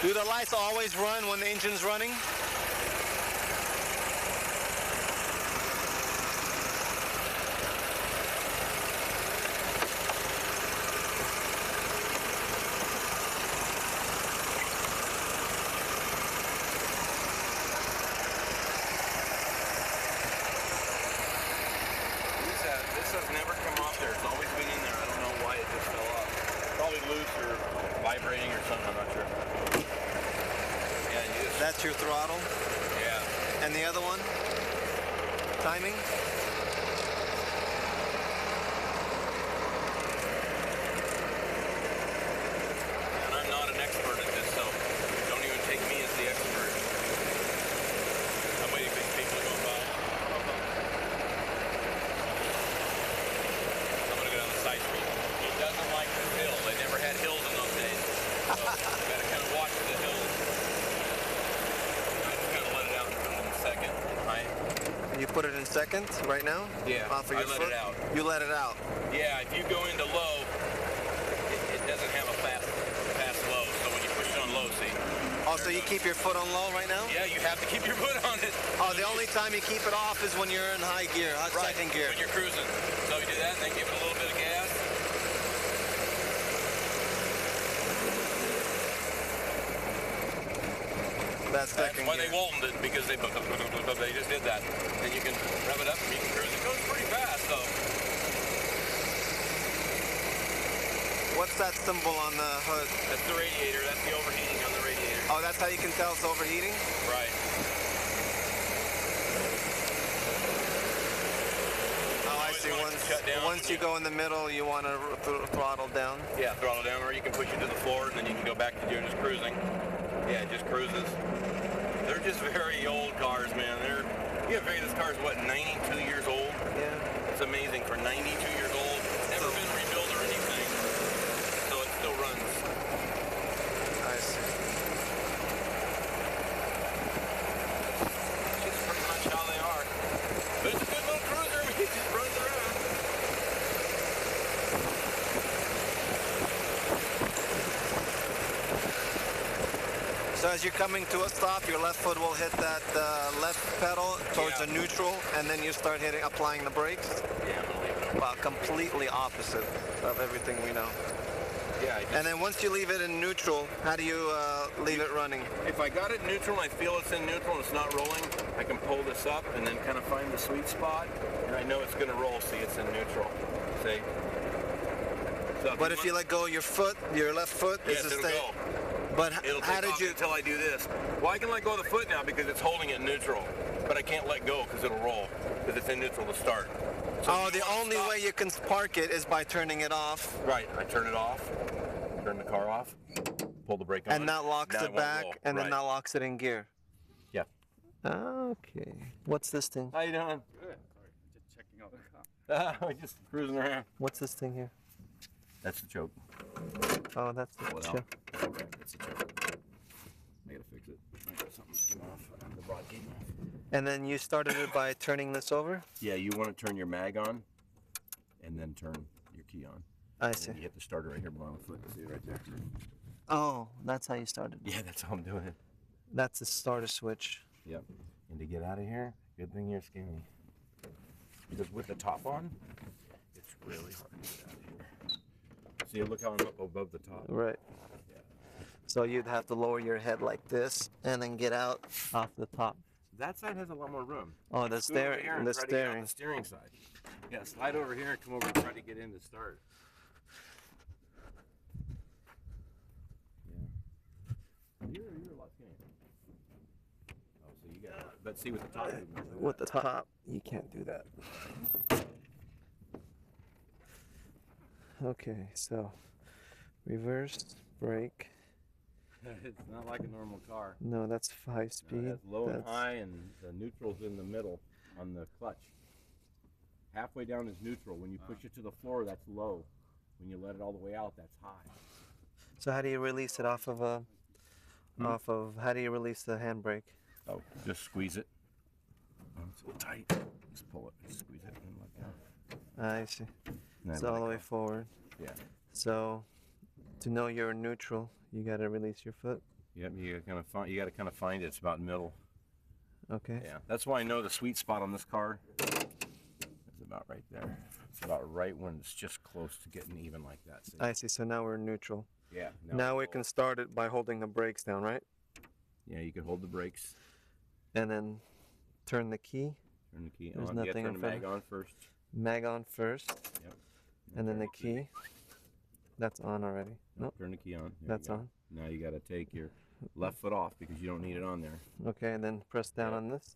Do the lights always run when the engine's running? This has never come off there. It's always been in there. I don't know why it just fell off. Probably loose or vibrating or something. I'm not sure. Yeah, that's your throttle? Yeah. And the other one? Timing? And I'm not an expert at this, so don't even take me as the expert. I'm waiting for these people to go by. I'm going to go down the side street. He doesn't like the hill. They never had hills in those days. So you got to kind of watch the hills. I just kind of let it out and put it in second. Right? You put it in second right now? Yeah, off of your I let foot? it out. You let it out? Yeah, if you go into low, it doesn't have a fast low. So when you push it on low, see? Oh, so you keep your foot on low right now? Yeah, you have to keep your foot on it. Oh, the only time you keep it off is when you're in high gear, Right, second gear. when you're cruising. So you do that and then give it a little bit of gas. That's second why gear. they Waltoned it, because they just did that. And you can rev it up and you can cruise. It goes pretty fast though. What's that symbol on the hood? That's the radiator. That's the overheating on the radiator. Oh, that's how you can tell it's overheating? Right. Oh, I see. Once you go in the middle, you want to throttle down? Yeah, throttle down, or you can push it to the floor and then you can go back to doing just cruising. Yeah, it just cruises. They're just very old cars, man. You have figured this car's what, 92 years old? Yeah. It's amazing for 92 years old. It's never been rebuilt or anything. So it still runs. I see. That's just pretty much how they are. But it's a good little cruiser. I mean, it just runs around. So as you're coming to a stop, your left foot will hit that left pedal towards Yeah. a neutral, and then you start applying the brakes? Yeah, I'm gonna leave it over. Well, completely opposite of everything we know. Yeah, And then once you leave it in neutral, how do you leave it running? if I got it neutral and I feel it's in neutral and it's not rolling, I can pull this up and then kind of find the sweet spot, and I know it's going to roll. See, it's in neutral. See? So But if you let go of your foot, your left foot yes, is it'll stay. go. But It'll how take did off you? until I do this. Well, I can let go of the foot now because it's holding it neutral, but I can't let go because it'll roll because it's in neutral to start. So Oh, the only way you can park it is by turning it off. Right, I turn it off, turn the car off, pull the brake on, And that locks now it won't back, roll. and then Right. that locks it in gear. Yeah. Okay. What's this thing? How you doing? Good. Sorry, just checking out the car. We're just cruising around. What's this thing here? That's the choke. Oh, that's the Pull it chip. out. That's the choke. I gotta fix it. I got something that came off. The rod came off. And then you started it by turning this over? Yeah, you want to turn your mag on, and then turn your key on. I And see. you hit the starter right here below the foot. See it right there? Oh, that's how you started. Yeah, that's how I'm doing it. That's the starter switch. Yep. And to get out of here, good thing you're skinny. Because with the top on, it's really hard to get out of here. See, look how I'm up above the top. Right. Yeah. So you'd have to lower your head like this and then get out off the top. That side has a lot more room. Oh, the Scoot over here steering. and The try to get out steering. the steering side. Yeah, slide over here and come over and try to get in to start. Yeah. You're a lot skinnier. Oh, so you got. But see, with the top. With the top, you can't do that. Okay, so reverse, brake. It's not like a normal car. No, that's 5 It speed. has low and That's- high, and the neutral's in the middle on the clutch. Halfway down is neutral. When you push it to the floor, that's low. When you let it all the way out, that's high. So how do you release it off of a? How do you release the handbrake? Oh, just squeeze it. Oh, it's a little tight. Just pull it, just squeeze it, and let go. I see. And then It's let all it the way go. forward. Yeah. So to know you're in neutral, you got to release your foot. Yep, you got to kind of find it. It's about middle. Okay. Yeah, that's why I know the sweet spot on this car is about right there. It's about right when it's just close to getting even like that. See? I see. So now we're neutral. Yeah. Now we can start it by holding the brakes down, right? Yeah, you can hold the brakes. And then turn the key. Turn the key There's on. nothing Turn in the front. mag on first. Mag on first. Yep. And then the key. That's on already. Nope. Turn the key on. That's on. Now you got to take your left foot off because you don't need it on there. Okay, and then press down on this.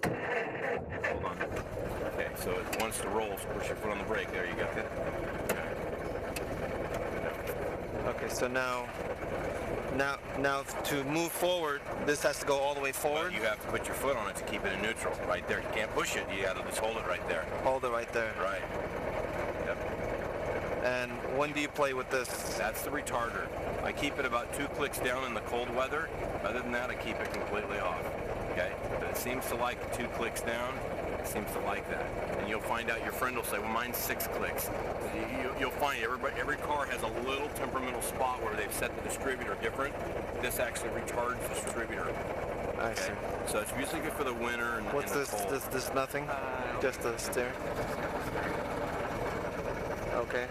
Hold on. Okay, so it wants to roll, so push your foot on the brake. There you go. Okay, so now to move forward, this has to go all the way forward. But you have to put your foot on it to keep it in neutral. Right there. You can't push it. You got to just hold it right there. Hold it right there. Right. Yep. And when do you play with this? That's the retarder. I keep it about 2 clicks down in the cold weather. Other than that, I keep it completely off. Okay? But it seems to like 2 clicks down. It seems to like that. And you'll find out, your friend will say, well, mine's 6 clicks. You'll find every car has a little temperamental spot where they've set the distributor different. This actually retards the distributor. I see. So it's usually good for the winter and What's and this? the cold. This nothing? Just the steering. Okay.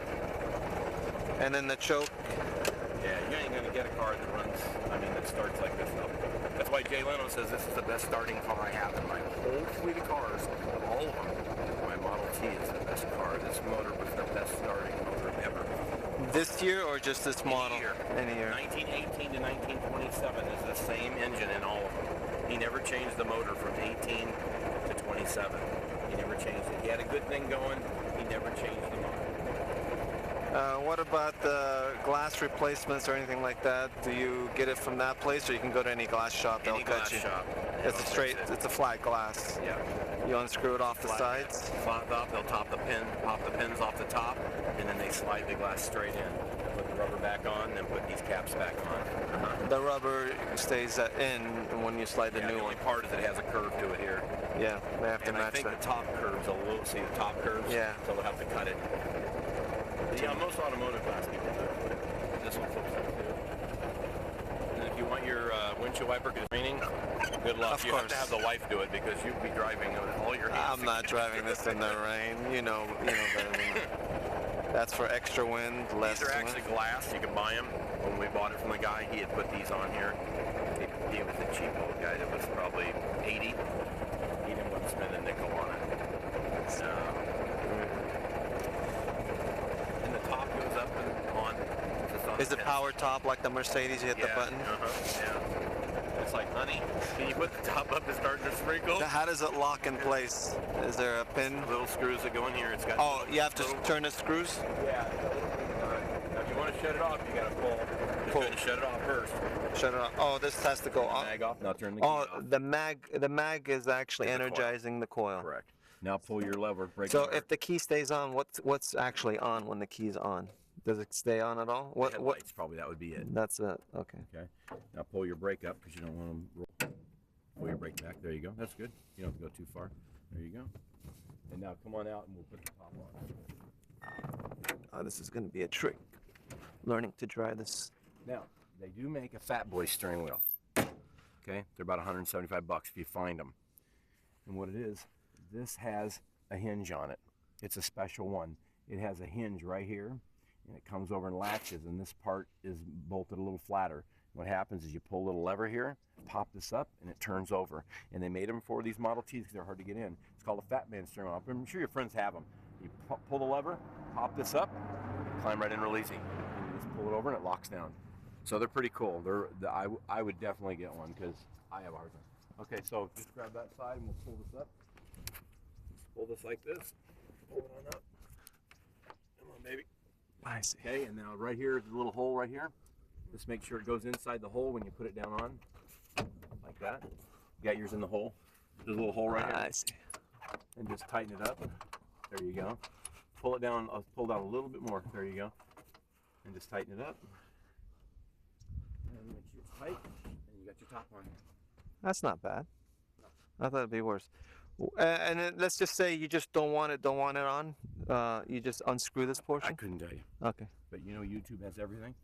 And then the choke. Yeah, you ain't gonna get a car that runs, that starts like this though. That's why Jay Leno says this is the best starting car I have in my whole fleet of cars, all of them. My Model T is the best car. This motor was the best starting motor ever. This year or just this model? Any year. 1918 to 1927 is the same engine in all of them. He never changed the motor from 18 to 27. He never changed it. He had a good thing going. He never changed the motor. What about the glass replacements or anything like that? Do you get it from that place, or you can go to any glass shop? They'll Any cut glass you. shop. It's a straight. It's a flat glass. Yeah. You unscrew it off the sides. Flat top, they'll pop the pins off the top, and then they slide the glass straight in. Put the rubber back on, then put these caps back on. The rubber stays in when you slide the Yeah, new the one. only part is it has a curve to it here. Yeah, they have to And I match think that. the top curves a little. See the top curves? Yeah. So they'll have to cut it. Yeah, most automotive glass people do. This one flips up too. And if you want your windshield wiper to raining, good luck. Of You course. have to have the wife do it because you'll be driving with all your hands. I'm not driving this in the rain. You know better than that. That's for extra wind, less These are wind. actually glass. You can buy them. When we bought it from the guy, he had put these on here. He was a cheap old guy that was probably 80. He didn't want to spend a nickel on it. So, and the top goes up and on. Is it power top like the Mercedes? You hit the button? Yeah. It's like, honey, can you put the top up and start to sprinkle? How does it lock in place? Is there a pin? Little screws that go in here. It's got. Oh, you have to turn the screws? Yeah. Now, if you want to shut it off, you got to pull. Just go ahead and shut it off first. Shut it off. Oh, this has to go off. Mag off. Now turn the key Oh, off. the mag is actually Is the coil. energizing the coil. Correct. Now pull your lever. Break So the lever. if the key stays on, what's actually on when the key's on? Does it stay on at all? What? Headlights, probably that would be it. That's it. Okay. Okay. Now pull your brake up because you don't want them roll. Pull your brake back. There you go. That's good. You don't have to go too far. There you go. And now come on out and we'll put the top on. Oh, this is going to be a trick. Learning to drive this. Now, they do make a Fat Boy steering wheel. Okay? They're about $175 if you find them. And what it is, this has a hinge on it. It's a special one. It has a hinge right here, and it comes over and latches, and this part is bolted a little flatter. What happens is you pull a little lever here, pop this up, and it turns over. And they made them for these Model Ts because they're hard to get in. It's called a Fat Man steering wheel. I'm sure your friends have them. You pull the lever, pop this up, climb right in real easy. And you just pull it over and it locks down. So they're pretty cool. I would definitely get one because I have a hard time. Okay, so just grab that side and we'll pull this up. Just pull this like this. Pull it on up. Come on, baby. I see. Okay, and now right here is a little hole right here. Just make sure it goes inside the hole when you put it down on, like that. You got yours in the hole. There's a little hole right here. I see. And just tighten it up. There you go. Pull it down. Pull down a little bit more. There you go. And just tighten it up. And make sure it's tight. And you got your top on. That's not bad. I thought it'd be worse. And then let's just say you just don't want it on. You just unscrew this I portion. couldn't tell you. Okay. But you know, YouTube has everything.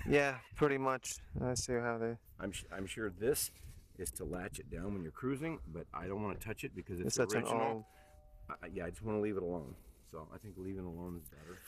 Yeah, pretty much. I see how they. I'm sure this is to latch it down when you're cruising, but I don't want to touch it because it's It's such an original. old. Yeah, I just want to leave it alone. So I think leaving it alone is better.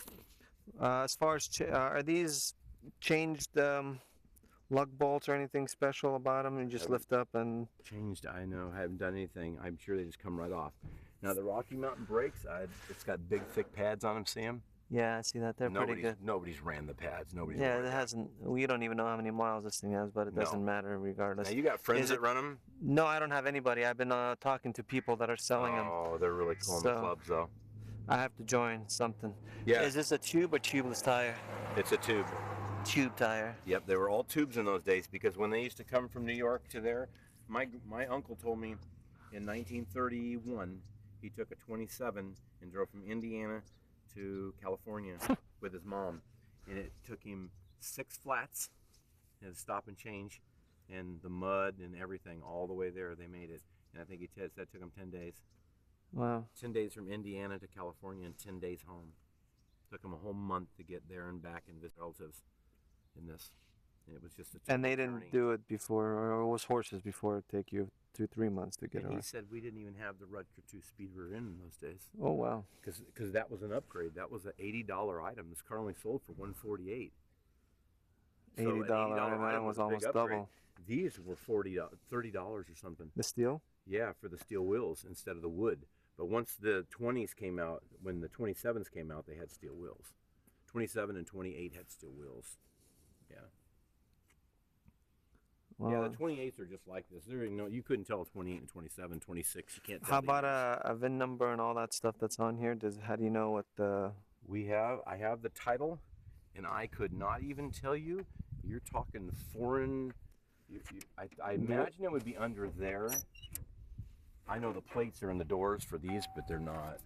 As far as are these changed lug bolts or anything special about them? You just lift up and. Changed, I know. I haven't done anything. I'm sure they just come right off. Now the Rocky Mountain brakes, it's got big, thick pads on them. See them? Yeah, I see that. They're pretty good. Nobody's ran the pads. Nobody's. Yeah, it hasn't. We don't even know how many miles this thing has, but it doesn't matter regardless. Now you got friends that run them? No, I don't have anybody. I've been talking to people that are selling them. Oh, they're really cool in the clubs, though. I have to join something. Yeah. Is this a tube or tubeless tire? It's a tube. Tube tire. Yep, they were all tubes in those days because when they used to come from New York to there, my uncle told me in 1931 he took a 27 and drove from Indiana to California with his mom, and it took him 6 flats and stop and change and the mud and everything all the way there. They made it, and I think he said it took him 10 days. Wow. 10 days from Indiana to California and 10 days home. Took him a whole month to get there and back and visit relatives in this. And it was just a And they didn't do it before, or it was horses before it take you 2-3 months to get and around. he said we didn't even have the Rutger 2-speed we were in those days. Oh, wow. Because that was an upgrade. That was an $80 item. This car only sold for $148. So $80 item was almost double. These were $30 or something. The steel? Yeah, for the steel wheels instead of the wood. But once the 20s came out, when the 27s came out, they had steel wheels. 27 and 28 had steel wheels. Yeah. Well, Yeah, the 28s are just like this. There, you couldn't tell 28 and 27, 26. You can't tell. how about a VIN number and all that stuff that's on here? How do you know what the... I have the title, and I could not even tell you. You're talking foreign. I imagine it would be under there. I know the plates are in the doors for these, but they're not.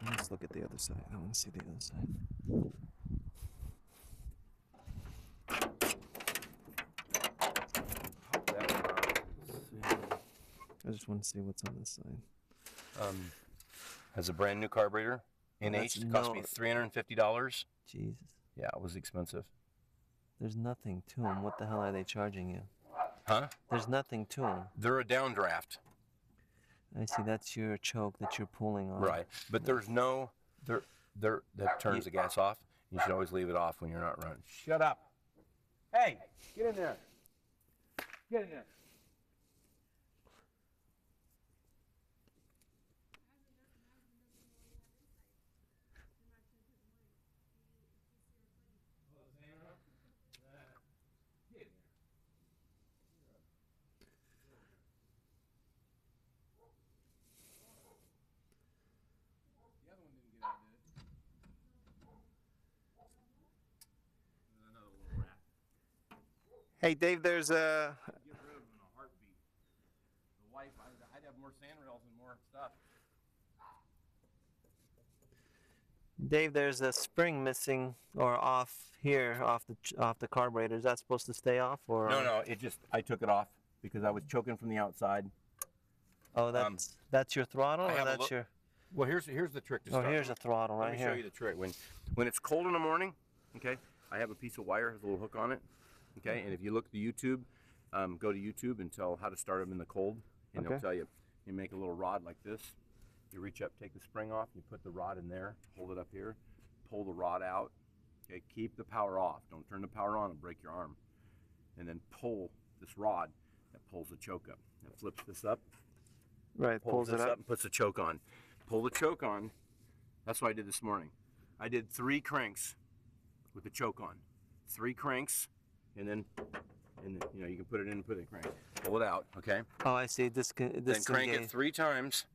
Let's look at the other side. I want to see the other side. I just want to see what's on this side. Has a brand new carburetor. NH, it cost me $350. Jesus. Yeah, it was expensive. There's nothing to them. What the hell are they charging you? Huh? There's nothing to them. They're a downdraft. I see. That's your choke that you're pulling on. Right, but there's no, that turns the gas off. You should always leave it off when you're not running. Shut up. Hey, get in there. Get in there. Hey, Dave, there's a... Get rid of them in a heartbeat. The wife, I'd have more sand rails and more stuff. Dave, there's a spring missing or off here, off the carburetor. Is that supposed to stay off or? No, I took it off because I was choking from the outside. Oh, that's your throttle, or that's your? Well, here's the trick to start. Oh, here's a throttle right here. Let me show you the trick. When it's cold in the morning, okay, I have a piece of wire, has a little hook on it, okay, and if you look at the YouTube, go to YouTube and tell how to start them in the cold, and they'll tell you. You make a little rod like this. You reach up, take the spring off, you put the rod in there, hold it up here, pull the rod out, okay, keep the power off. Don't turn the power on and break your arm. And then pull this rod that pulls the choke up. It flips this up. Right, pulls it up and puts the choke on. Pull the choke on. That's what I did this morning. I did 3 cranks with the choke on. 3 cranks, and then you can put it in and put it in crank. Pull it out, okay? Oh, I see. Then crank it 3 times.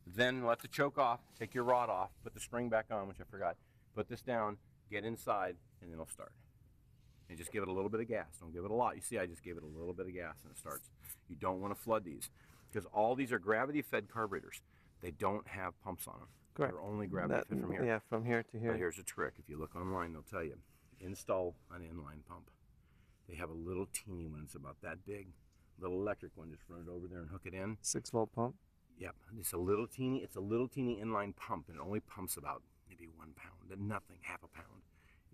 Then let the choke off, take your rod off, put the spring back on, which I forgot. Put this down, get inside, and then it'll start. And just give it a little bit of gas. Don't give it a lot. You see, I just gave it a little bit of gas and it starts. You don't want to flood these because all these are gravity-fed carburetors. They don't have pumps on them. They're only gravity fit from here. Yeah, from here to here. But here's a trick. If you look online, they'll tell you. Install an inline pump. They have a little teeny one. It's about that big. Little electric one. Just run it over there and hook it in. 6-volt pump. Yep. It's a little teeny inline pump, and it only pumps about maybe 1 pound, and nothing, half a pound.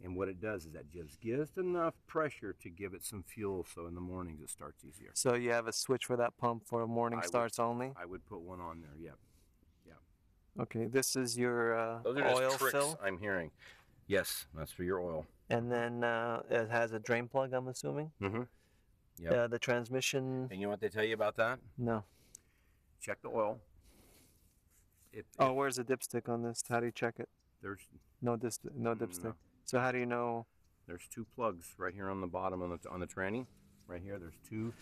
And what it does is that just enough pressure to give it some fuel, so in the mornings it starts easier. So you have a switch for that pump for morning starts only? I would put one on there, yep. Okay, this is your Those are oil just tricks fill? I'm hearing. Yes, that's for your oil. And then it has a drain plug, I'm assuming? Mm-hmm. Yeah. The transmission? And you know what they tell you about that? No. Check the oil. Where's the dipstick on this? How do you check it? There's No dipstick. No. So how do you know? There's 2 plugs right here on the bottom on the tranny. Right here, there's two.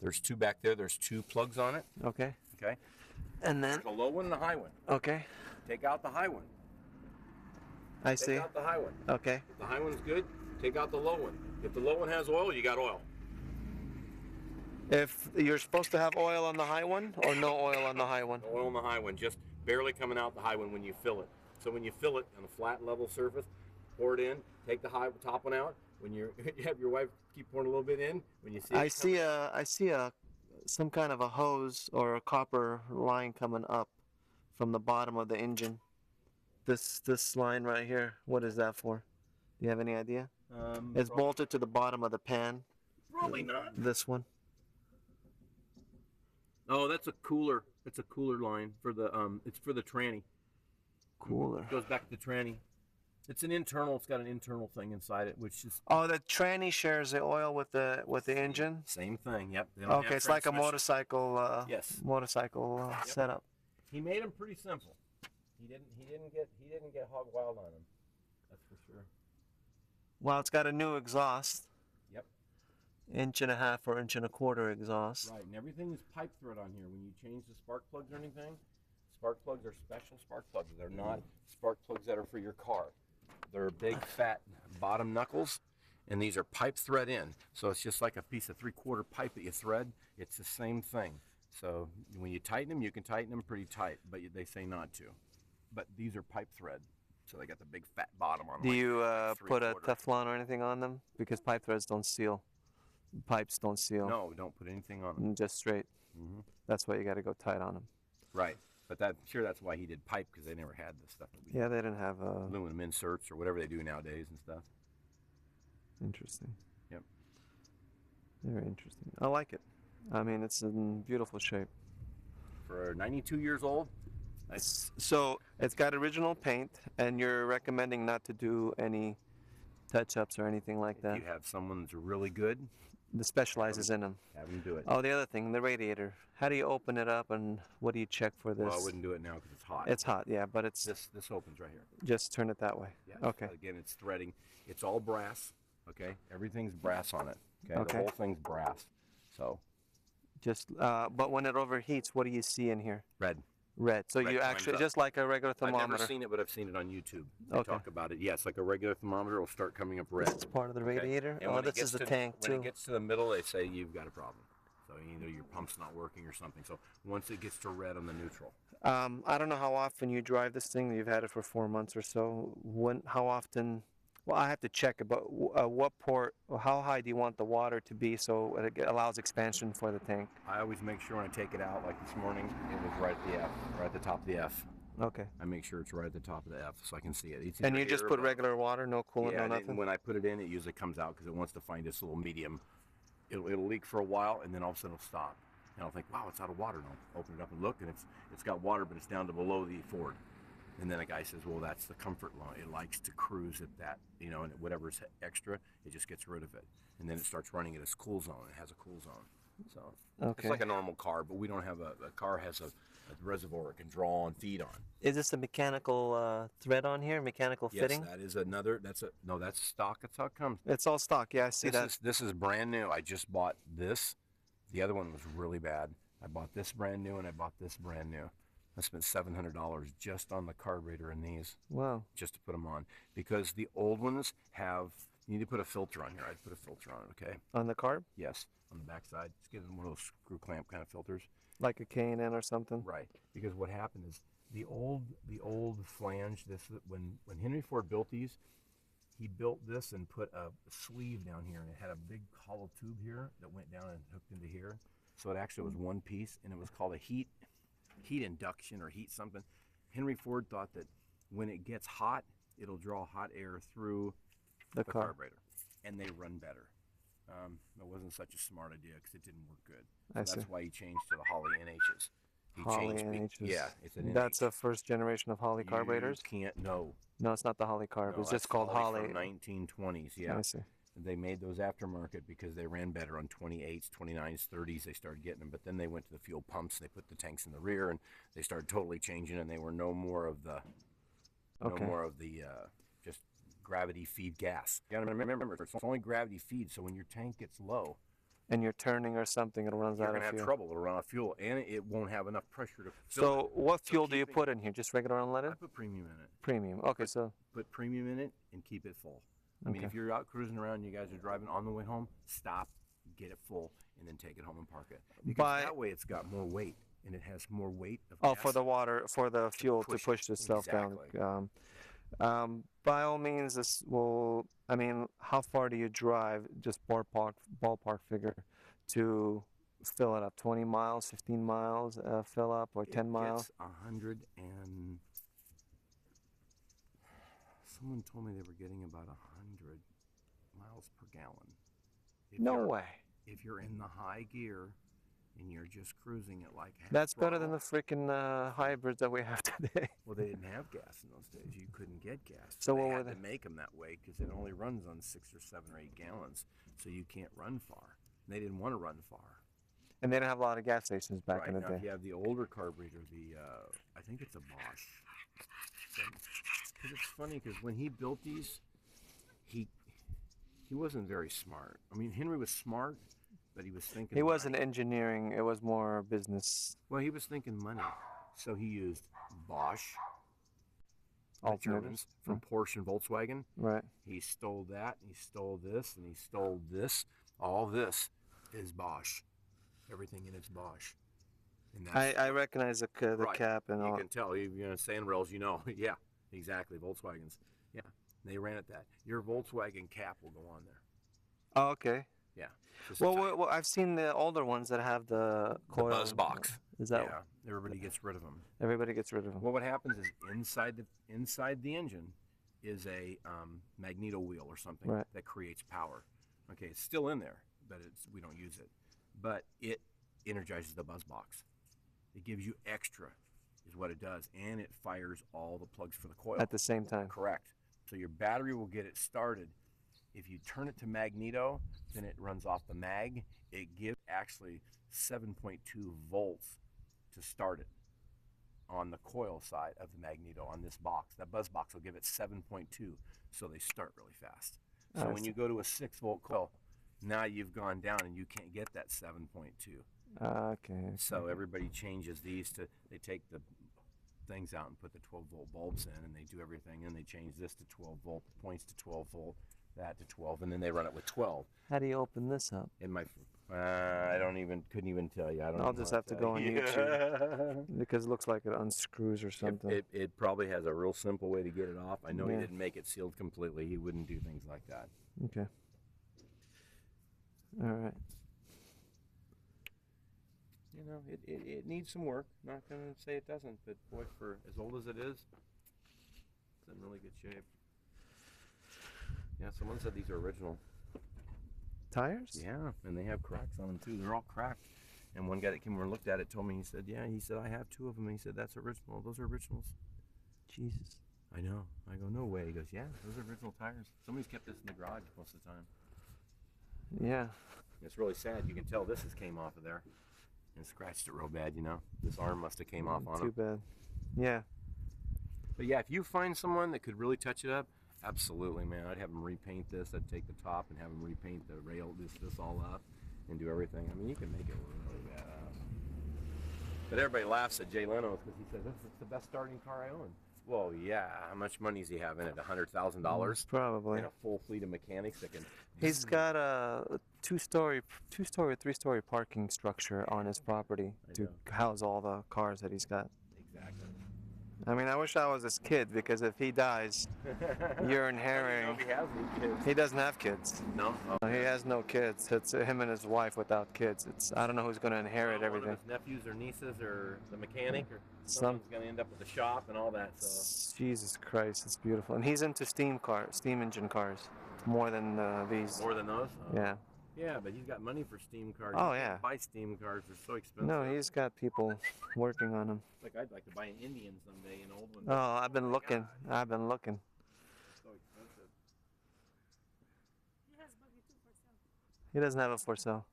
There's 2 back there. There's 2 plugs on it. Okay. Okay. And then? There's a low one and a high one. Okay. Take out the high one. I see. Take out the high one. Okay. If the high one's good, take out the low one. If the low one has oil, you got oil. If you're supposed to have oil on the high one or no oil on the high one? Oil on the high one, just barely coming out the high one when you fill it. So when you fill it on a flat level surface, pour it in, take the top one out. When you have your wife keep pouring a little bit in, when you see I see some kind of a hose or a copper line coming up from the bottom of the engine. This line right here, what is that for? Do you have any idea? It's bolted to the bottom of the pan. Probably not. This one. Oh, that's a cooler. It's a cooler line for the it's for the tranny. Cooler. It goes back to the tranny. It's an internal. It's got an internal thing inside it, which is. Oh, the tranny shares the oil with the engine. Same thing. Yep. They don't Okay, have it's like a transmission. motorcycle. Yes. Motorcycle Yep. setup. He made them pretty simple. He didn't get hog wild on them. That's for sure. Well, it's got a new exhaust. Yep. 1.5 or 1.25 exhaust. Right, and everything is pipe thread on here. When you change the spark plugs or anything, spark plugs are special spark plugs. They're not spark plugs that are for your car. They're big, fat bottom knuckles, and these are pipe thread in. So it's just like a piece of 3/4 pipe that you thread. It's the same thing. So when you tighten them, you can tighten them pretty tight, but they say not to. But these are pipe thread, so they got the big fat bottom on them. Do you put a 3/4. Teflon or anything on them? Because pipe threads don't seal. Pipes don't seal. No, don't put anything on them. Just straight. Mm-hmm. That's why you got to go tight on them. Right, but that's why he did pipe, because they never had this stuff that we Yeah, they didn't have aluminum inserts or whatever they do nowadays and stuff. Interesting. Yep. Very interesting. I like it. I mean, it's in beautiful shape. For 92 years old, nice. So it's got original paint, and you're recommending not to do any touch-ups or anything like If that. you have someone that's really good, That specializes in them. have them do it. Oh, the other thing, the radiator. How do you open it up, and what do you check for this? Well, I wouldn't do it now because it's hot. It's hot, yeah, but it's This opens right here. just turn it that way. Yeah. Okay. Again, it's threading. It's all brass. Okay. Everything's brass on it. Okay. Okay. The whole thing's brass. So Just, but when it overheats, what do you see in here? red. Red. So Red you lines actually, up. just like a regular I've thermometer. never seen it, but I've seen it on YouTube. They Okay. talk about it. Yes, like a regular thermometer will start coming up red. It's part of the Okay? radiator. And Oh, when it this gets is the to- tank When too. it gets to the middle, they say you've got a problem. So either your pump's not working or something. So once it gets to red on the neutral, I don't know how often you drive this thing. You've had it for 4 months or so. How often? Well, I have to check it. But what port? How high do you want the water to be so it allows expansion for the tank? I always make sure when I take it out, like this morning, it was right at the F, right at the top of the F. Okay. I make sure it's right at the top of the F so I can see it. It's And either you just here or put above. regular water, no coolant, Yeah, no and nothing. when I put it in, it usually comes out because it wants to find this little medium. It'll leak for a while, and then all of a sudden it'll stop. And I'll think, wow, it's out of water. And I'll open it up and look, and it's got water, but it's down to below the Ford. And then a guy says, well, that's the comfort line. It likes to cruise at that, and whatever's extra, it just gets rid of it. And then it starts running at its cool zone. It has a cool zone. So Okay. it's like a normal car, but we don't have a car has a reservoir it can draw and feed on. Is this a mechanical thread on here? Mechanical fitting? Yes, that is another. That's stock. That's how it comes. It's all stock. Yeah, I see that. This is brand new. I just bought this. The other one was really bad. I bought this brand new, and I bought this brand new. I spent $700 just on the carburetor in these, Wow. just to put them on, because the old ones have. You need to put a filter on here. I'd put a filter on it. Okay. On the carb? Yes, on the backside. Just get one of those screw clamp kind of filters. Like a K&N or something? Right. Because what happened is The old flange. When Henry Ford built these, he built this and put a sleeve down here, and it had a big hollow tube here that went down and hooked into here. So it actually was one piece, and it was called a heat induction or heat something. Henry Ford thought that when it gets hot, it'll draw hot air through the carburetor, and they run better. It wasn't such a smart idea because it didn't work good. So that's why he changed to the Holley NHs. Holley NHs. Yeah, it's an NH. That's a first generation of Holley carburetors? No, it's not the Holley carb. No, it's just called Holley. From 1920s, yeah. I see. They made those aftermarket because they ran better on 28s, 29s, 30s. They started getting them, but then they went to the fuel pumps. They put the tanks in the rear, and they started totally changing. And they were no more of the just gravity feed gas. You gotta remember, it's only gravity feed. So when your tank gets low, and you're turning or something, it runs out of fuel. You're gonna have trouble. It'll run out of fuel, and it won't have enough pressure to fill So it. what fuel do you put in here? Just regular unleaded? I put premium in it. Premium. Okay, so Put premium in it and keep it full. I mean, if you're out cruising around and you guys are driving on the way home, stop, get it full, and then take it home and park it. Because that way it's got more weight, and it has more weight of gas. for the water, for the fuel to push itself down. By all means, this will. I mean, how far do you drive? Just ballpark figure to fill it up. 20 miles, 15 miles, fill up, or 10 miles. It's 100 and. Someone told me they were getting about 100 miles per gallon. No way. If you're in the high gear and you're just cruising at like half That's better throttle. than the freaking hybrids that we have today. Well, they didn't have gas in those days. You couldn't get gas. So they what were had they? to make them that way because it only runs on 6 or 7 or 8 gallons, so you can't run far. And they didn't want to run far. And they didn't have a lot of gas stations back in the now, day. if you have the older carburetor, I think it's a Bosch. Because it's funny, because when he built these, he wasn't very smart. I mean, Henry was smart, but he was thinking. He wasn't engineering; it was more business. Well, he was thinking money, so he used Bosch Alternatives from Porsche and Volkswagen. Right. He stole that, and he stole this, and he stole this. All this is Bosch. Everything in it's Bosch. And I recognize the cap and all. You can tell. You know, sand rails. You know. Yeah. Exactly, Volkswagens. Yeah, they ran at that. Your Volkswagen cap will go on there. Oh, okay. Yeah. Well, I've seen the older ones that have the coil. The buzz box. Is that? Yeah. Everybody gets rid of them. Everybody gets rid of them. Well, what happens is inside the engine is a magneto wheel or something that creates power. Okay, it's still in there, but we don't use it. But it energizes the buzz box. It gives you extra. Is what it does, and it fires all the plugs for the coil at the same time. Correct. So your battery will get it started. If you turn it to magneto, then it runs off the mag. It gives actually 7.2 volts to start it on the coil side of the magneto on this box. That buzz box will give it 7.2, so they start really fast. So when you go to a 6-volt coil, now you've gone down and you can't get that 7.2. Okay. So everybody changes these to, they take the things out and put the 12-volt bulbs in, and they do everything, and they change this to 12-volt, points to 12-volt, that to 12, and then they run it with 12. How do you open this up? In my, I couldn't even tell you. I'll just have to go on YouTube because it looks like it unscrews or something. It probably has a real simple way to get it off. I know he didn't make it sealed completely. He wouldn't do things like that. Okay. All right. You know, it needs some work. Not going to say it doesn't, but boy, for as old as it is, it's in really good shape. Yeah, someone said these are original. Tires? Yeah, and they have cracks on them too. They're all cracked. And one guy that came over and looked at it told me, he said, I have 2 of them. And he said, that's original. Those are originals. Jesus. I know. I go, no way. He goes, yeah, those are original tires. Somebody's kept this in the garage most of the time. Yeah. It's really sad. You can tell this has came off of there and scratched it real bad, you know. This arm must have came off on it. Too bad. Yeah. But yeah, if you find someone that could really touch it up, absolutely, man. I'd have them repaint this. I'd take the top and have them repaint the rail, this all up, and do everything. I mean, you can make it really badass. But everybody laughs at Jay Leno because he says, it's the best starting car I own. Well, yeah. How much money does he have in it? $100,000? Probably. And a full fleet of mechanics that can... He's got a 2-story, 3-story parking structure on his property to house all the cars that he's got. Exactly. I mean, I wish I was his kid because if he dies, you're I don't inheriting. know if he has any kids. He doesn't have kids. No. He has no kids. It's him and his wife without kids. It's I don't know who's going to inherit everything. One of his nephews or nieces or the mechanic or Some- someone's going to end up with the shop and all that. So Jesus Christ, it's beautiful. And he's into steam engine cars, more than these. more than those. Oh. Yeah. Yeah, but he's got money for steam cars. Oh, You can't yeah. buy steam cars; they're so expensive. No, he's got people working on him. Like I'd like to buy an Indian someday, an old one. Oh, I've been looking. God, I've been looking. it's so expensive. He has buggy too for sale. He doesn't have it for sale.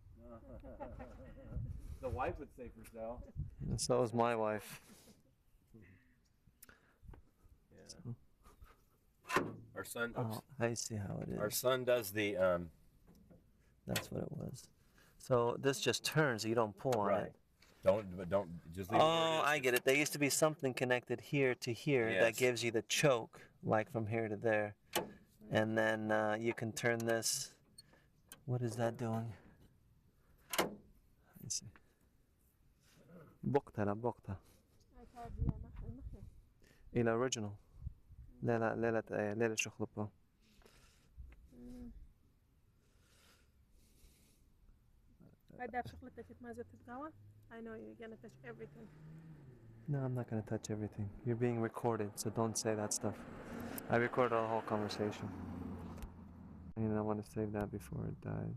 The wife would say for sale. And so is my wife. Yeah. Our son. Oh, I see how it is. Our son does the. That's what it was. So this just turns. You don't pull on it. Don't just leave it where Oh, it is. I get it. There used to be something connected here to here that Yes. gives you the choke, like from here to there. And then you can turn this. What is that doing? Let me see. بوقتها بوقتها. إلى original. لا لا لا لا لا شخلبها. I know you're gonna touch everything. No, I'm not gonna touch everything. You're being recorded, so don't say that stuff. I recorded our whole conversation. And I want to save that before it dies.